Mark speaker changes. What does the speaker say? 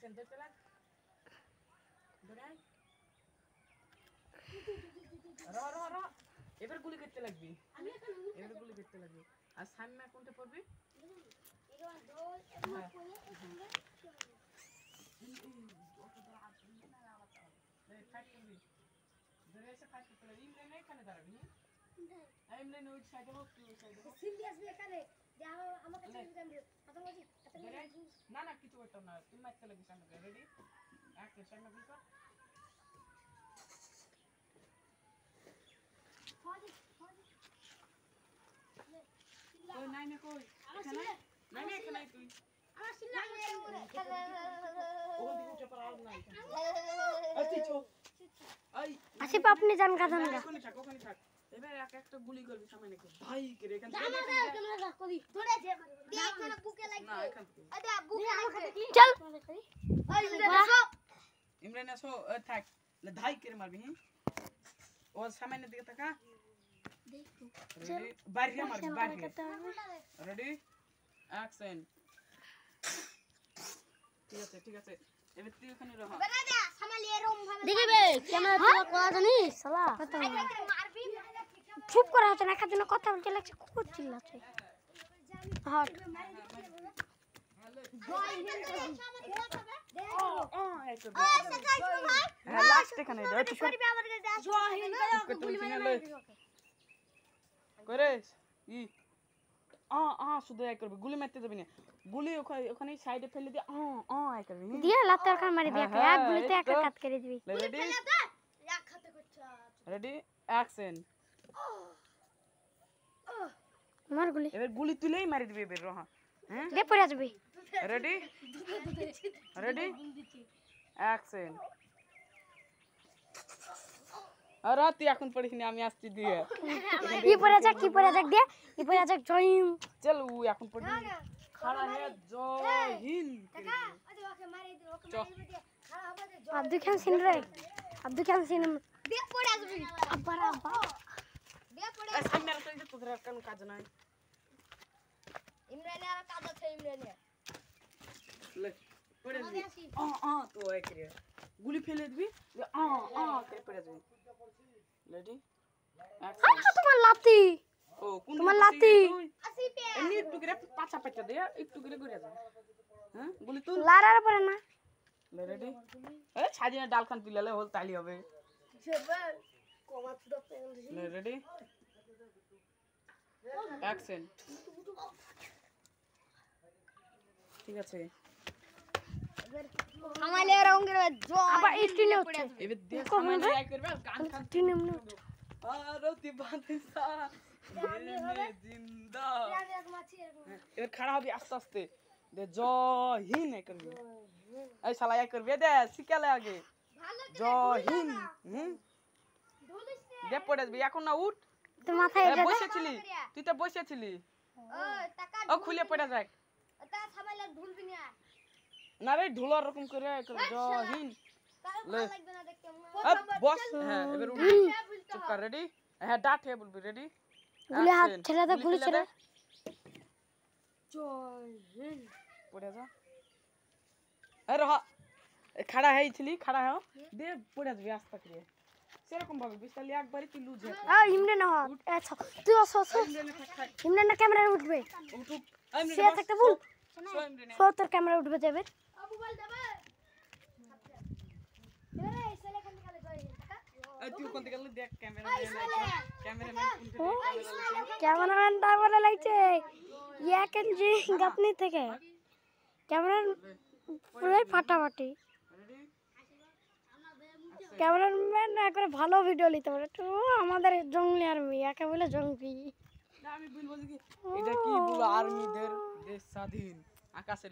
Speaker 1: action ধরতে লাগ ধরে র র র এবার গুলি করতে লাগবি এবার গুলি করতে লাগবি আর সামনে কোনটা পড়বি এবার দোল এবার কোলে এখানে ফাইট করবি ধরে এসে ফাইট করতে লাগবি ইমরান এখানে দাঁড়াবি ইমরান ওই সাইডে হোক তুই ওই সাইডে হোক
Speaker 2: সিরিয়াসলি এখানে যা আমার কাছে জানবি কথা বলছি
Speaker 1: না না কিছু করতে না তুই মারতে লাগবি সামনে রেডি অ্যাকশন সামনে গুলি কর কই নাই না কই এখানে নাই না এখানে তুই
Speaker 2: আমার সিনা
Speaker 1: ও দিকে চপর আর নাই আচ্ছা চো আই
Speaker 2: আসিফ আপনি জান কথা না
Speaker 1: ওখানে থাক এবার এক একটা গুলি করবি সামনে কর ভাই কে রে এখান
Speaker 2: ক্যামেরা করি ধরে যে দেখ না বুকে লাগবে
Speaker 1: না এখান থেকে
Speaker 2: আরে বুকে লাগবে চল
Speaker 1: ইমরান আসো থাক ধাই করে মারবি হ্যাঁ ও সামনের দিকে তাকা রেডি বাইরে মারবি বাইরে রেডি অ্যাকশন ঠিক আছে এবার তুই ওখানে রহ
Speaker 2: বেরা দে সামালি এরকম ভাবে দেখবে ক্যামেরা তো করা জানিস শালা মারবি চুপ করা হচ্ছে না খাদিন কথা বলতে লাগছে খুব চিল্লাচ্ছে হট জয় হিন্দ
Speaker 1: লাস্ট এখানে
Speaker 2: জয় হিন্দ
Speaker 1: করেস ই শুধু এক করবি গুলি মারতে যাবি না গুলি ওখানে সাইডে ফেলে দিয়ে আই করবি
Speaker 2: দিয়া লাতার কান মারি দিয়া এক গুলিতে এক কাট করে দিবি
Speaker 1: রেডি
Speaker 2: এক হাতে করছ
Speaker 1: রেডি অ্যাকশন
Speaker 2: মার গুলি
Speaker 1: এবার গুলি তুলেই মারি দিবি এবার রহ হ্যাঁ
Speaker 2: দে পড়ে যাবি
Speaker 1: রেডি অ্যাকশন আর তুই এখন পড়িস না আমি আসছি দিয়ে
Speaker 2: কি পড়ে যাক দে কি পড়ে যাক জয়িম
Speaker 1: চল ও এখন পড়ি খাড়া হে জয় হিন্দ
Speaker 2: ওকে মারি দে ওকে মারি দে খাড়া হবে দে আব্দুল খান সিন রে আব্দুল খান সিন দে পড়ে যাবি আব্বার আব্বা দে পড়ে
Speaker 1: সামনে আর তুই তোদের আর কোন কাজ নাই
Speaker 2: ইমরানে আর কাজ আছে ইমরানে
Speaker 1: ले पड़े दे तो एक रे गुली फेले दिबी करे पड़े दे रेडी
Speaker 2: हां তোমার লাতি
Speaker 1: ओ कोन
Speaker 2: তোমার লাতি
Speaker 1: আসিপে এমনি একটু করে পাছা পাছা দে একটু করে ঘুরে যা হ্যাঁ গুলি তুল
Speaker 2: লারার পরে না
Speaker 1: ले रेडी ए ছাজিনা ডালখান তুইলালে হল তালি হবে
Speaker 2: জেবাল কমাত দো পেন
Speaker 1: ले रेडी অ্যাকশন ঠিক আছে
Speaker 2: আমালে রঙের জয় আবার স্টিলে উঠছে
Speaker 1: এবে দেখ সামনে লাইক করবে গান খান
Speaker 2: স্টিলে মনে
Speaker 1: আরতি বাদশা দিনে জিন্দা এবার খাড়া হবি আস্তে আস্তে দে জয় হিন্দ এই করবি এই শালা এই করবি দে শিখালে আগে জয় হিন্দ দে পড়ে যাবি এখন না উঠ
Speaker 2: তো মাথায় এটা
Speaker 1: বসেছিলি তুই তো বসেছিলি ও খুলে পড়ে যাক
Speaker 2: তা সামাইলা ঢুলবি না
Speaker 1: না রে ঢোলার রকম করে জয় হিন্দ
Speaker 2: ভালো লাগবে না দেখতে
Speaker 1: বস হ্যাঁ এবার উঠ চুপ কর রেডি হ্যাঁ ডাট হে বলবি রেডি
Speaker 2: গুলি হাত ছেড়ে দে গুলি ছেড়ে
Speaker 1: জয় হিন্দ পড়ে যা আরে রহ খাড়া হইছিলি খাড়া হও দে পড়ে যাবি আস্তে করে সেরকম ভাবে বিশালি একবারই তুই লুজ হয়ে
Speaker 2: আ ইমরান না আচ্ছা তুই আসো ইমরান না ক্যামেরা উঠবে
Speaker 1: উঠুক
Speaker 2: সে থাকতে বল সো তোর ক্যামেরা উঠবে যাবে আবু বল যাবে এরে এসলে খান কালে জয়
Speaker 1: এই তুই কোন দিকে দেখ
Speaker 2: ক্যামেরাম্যানটা বলে লাগছে ইয়াকেনজি গাপনি থেকে ক্যামেরা পুরো ফাটাফাটি ক্যামেরাম্যান একবারে ভালো ভিডিও নিতে পারে তো আমাদের জঙ্গলি আর্মি একে বলে জঙ্গলি
Speaker 1: না আমি বলবো কি এটা কি বলো আর্মিদের দেশ স্বাধীন আকাশের